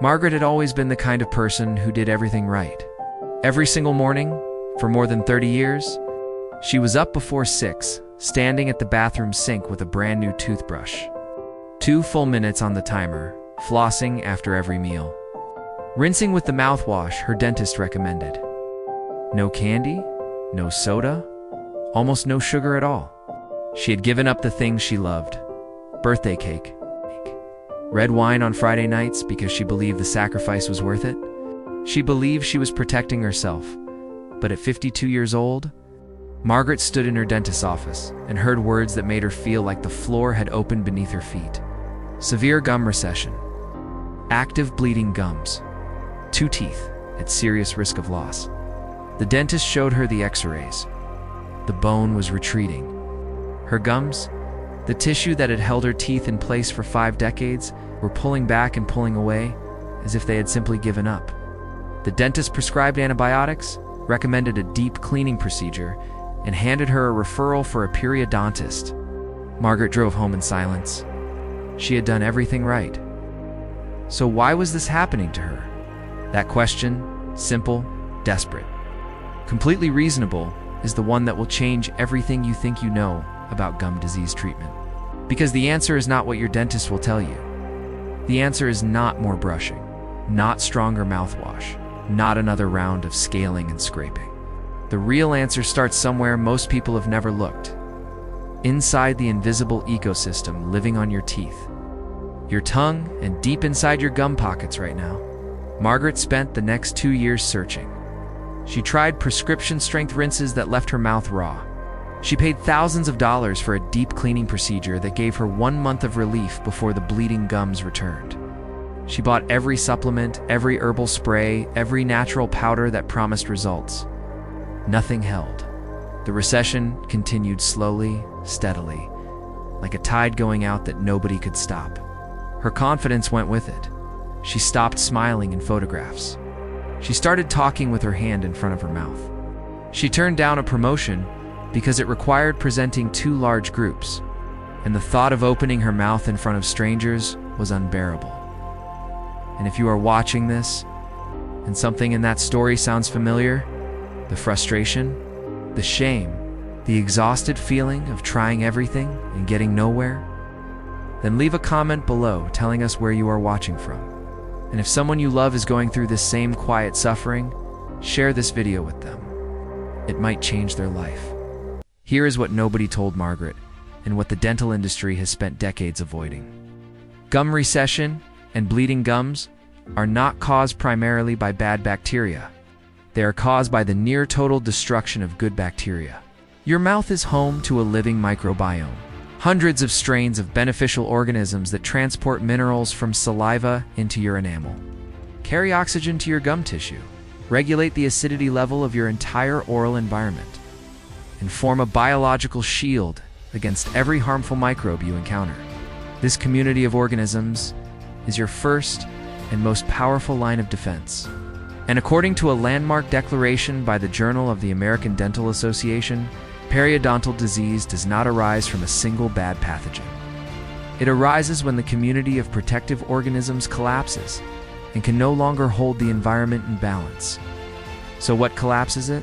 Margaret had always been the kind of person who did everything right. Every single morning, for more than 30 years, she was up before 6, standing at the bathroom sink with a brand new toothbrush. 2 full minutes on the timer, flossing after every meal. Rinsing with the mouthwash her dentist recommended. No candy, no soda, almost no sugar at all. She had given up the things she loved. Birthday cake. Red wine on Friday nights because she believed the sacrifice was worth it. She believed she was protecting herself. But at 52 years old, Margaret stood in her dentist's office and heard words that made her feel like the floor had opened beneath her feet. Severe gum recession. Active bleeding gums. 2 teeth at serious risk of loss. The dentist showed her the x-rays. The bone was retreating. Her gums, the tissue that had held her teeth in place for 5 decades, were pulling back and pulling away as if they had simply given up. The dentist prescribed antibiotics, recommended a deep cleaning procedure, and handed her a referral for a periodontist. Margaret drove home in silence. She had done everything right. So why was this happening to her? That question, simple, desperate, completely reasonable, is the one that will change everything you think you know about gum disease treatment. Because the answer is not what your dentist will tell you. The answer is not more brushing, not stronger mouthwash, not another round of scaling and scraping. The real answer starts somewhere most people have never looked. Inside the invisible ecosystem living on your teeth. Your tongue and deep inside your gum pockets right now. Margaret spent the next 2 years searching. She tried prescription-strength rinses that left her mouth raw. She paid thousands of dollars for a deep cleaning procedure that gave her 1 month of relief before the bleeding gums returned. She bought every supplement, every herbal spray, every natural powder that promised results. Nothing held. The recession continued slowly, steadily, like a tide going out that nobody could stop. Her confidence went with it. She stopped smiling in photographs. She started talking with her hand in front of her mouth. She turned down a promotion because it required presenting 2 large groups, and the thought of opening her mouth in front of strangers was unbearable. And if you are watching this, and something in that story sounds familiar, the frustration, the shame, the exhausted feeling of trying everything and getting nowhere, then leave a comment below telling us where you are watching from. And if someone you love is going through this same quiet suffering, share this video with them. It might change their life. Here is what nobody told Margaret, and what the dental industry has spent decades avoiding. Gum recession and bleeding gums are not caused primarily by bad bacteria. They are caused by the near-total destruction of good bacteria. Your mouth is home to a living microbiome. Hundreds of strains of beneficial organisms that transport minerals from saliva into your enamel, carry oxygen to your gum tissue, regulate the acidity level of your entire oral environment, and form a biological shield against every harmful microbe you encounter. This community of organisms is your first and most powerful line of defense. And according to a landmark declaration by the Journal of the American Dental Association, periodontal disease does not arise from a single bad pathogen. It arises when the community of protective organisms collapses and can no longer hold the environment in balance. So what collapses it?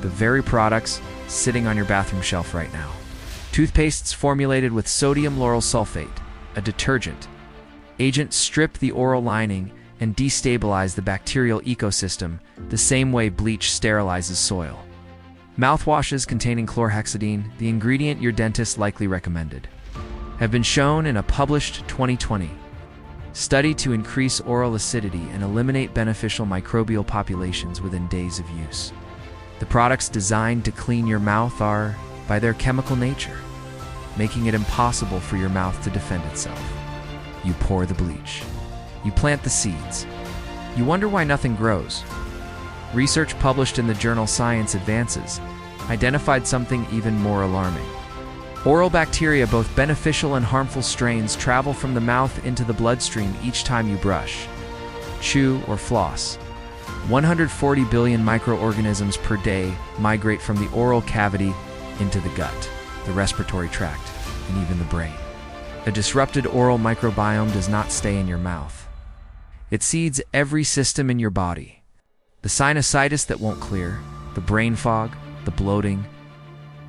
The very products sitting on your bathroom shelf right now. Toothpastes formulated with sodium lauryl sulfate, a detergent agent, strip the oral lining and destabilize the bacterial ecosystem the same way bleach sterilizes soil. Mouthwashes containing chlorhexidine, the ingredient your dentist likely recommended, have been shown in a published 2020 study to increase oral acidity and eliminate beneficial microbial populations within days of use. The products designed to clean your mouth are, by their chemical nature, making it impossible for your mouth to defend itself. You pour the bleach. You plant the seeds. You wonder why nothing grows. Research published in the journal Science Advances identified something even more alarming. Oral bacteria, both beneficial and harmful strains, travel from the mouth into the bloodstream each time you brush, chew, or floss. 140 billion microorganisms per day migrate from the oral cavity into the gut, the respiratory tract, and even the brain. A disrupted oral microbiome does not stay in your mouth. It seeds every system in your body. The sinusitis that won't clear, the brain fog, the bloating,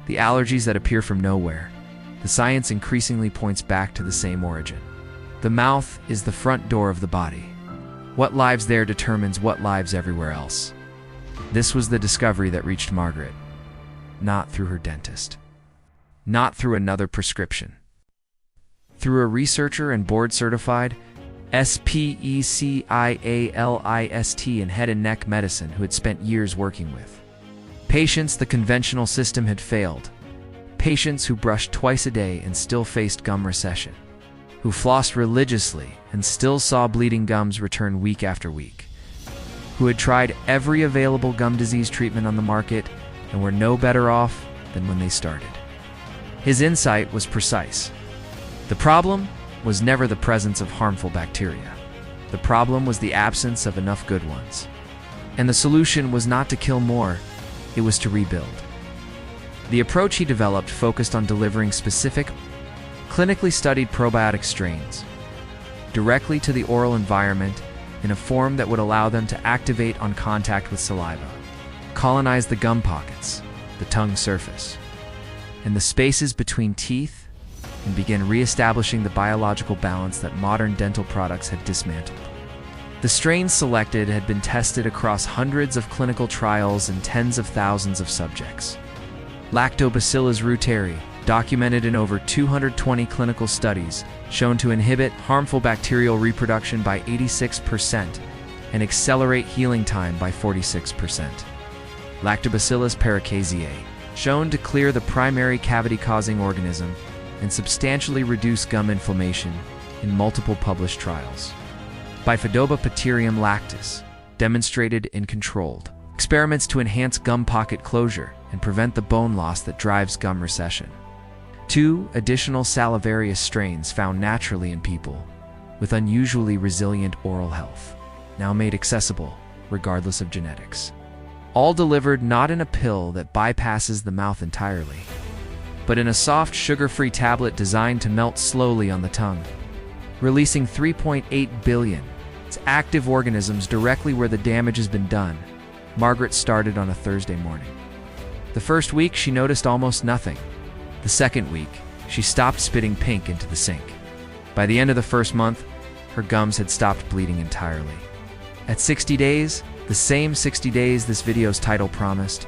the allergies that appear from nowhere. The science increasingly points back to the same origin. The mouth is the front door of the body. What lives there determines what lives everywhere else. This was the discovery that reached Margaret, not through her dentist, not through another prescription, through a researcher and board-certified specialist in head and neck medicine who had spent years working with patients the conventional system had failed, patients who brushed twice a day and still faced gum recession, who flossed religiously and still saw bleeding gums return week after week, who had tried every available gum disease treatment on the market and were no better off than when they started. His insight was precise. The problem was never the presence of harmful bacteria. The problem was the absence of enough good ones. And the solution was not to kill more, it was to rebuild. The approach he developed focused on delivering specific, clinically studied probiotic strains directly to the oral environment in a form that would allow them to activate on contact with saliva, colonize the gum pockets, the tongue surface, and the spaces between teeth, and begin re-establishing the biological balance that modern dental products had dismantled. The strains selected had been tested across hundreds of clinical trials and tens of thousands of subjects. Lactobacillus reuteri, documented in over 220 clinical studies, shown to inhibit harmful bacterial reproduction by 86% and accelerate healing time by 46%. Lactobacillus paracasiae, shown to clear the primary cavity-causing organism and substantially reduce gum inflammation in multiple published trials. Bifidobacterium lactis, demonstrated in controlled experiments to enhance gum pocket closure and prevent the bone loss that drives gum recession. 2 additional salivarius strains found naturally in people with unusually resilient oral health, now made accessible regardless of genetics. All delivered not in a pill that bypasses the mouth entirely, but in a soft, sugar-free tablet designed to melt slowly on the tongue, releasing 3.8 billion active organisms directly where the damage has been done. Margaret started on a Thursday morning. The first week, she noticed almost nothing. The second week, she stopped spitting pink into the sink. By the end of the first month, her gums had stopped bleeding entirely. At 60 days, the same 60 days this video's title promised,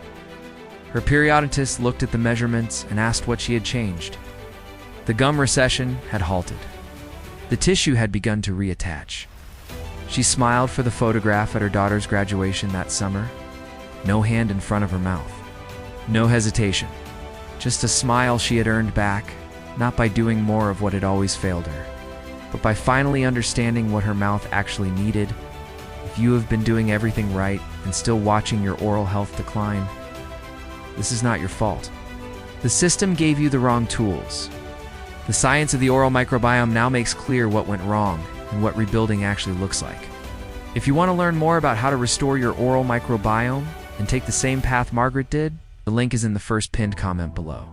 her periodontist looked at the measurements and asked what she had changed. The gum recession had halted. The tissue had begun to reattach. She smiled for the photograph at her daughter's graduation that summer. No hand in front of her mouth. No hesitation. Just a smile she had earned back, not by doing more of what had always failed her, but by finally understanding what her mouth actually needed. If you have been doing everything right and still watching your oral health decline, this is not your fault. The system gave you the wrong tools. The science of the oral microbiome now makes clear what went wrong and what rebuilding actually looks like. If you want to learn more about how to restore your oral microbiome and take the same path Margaret did, the link is in the first pinned comment below.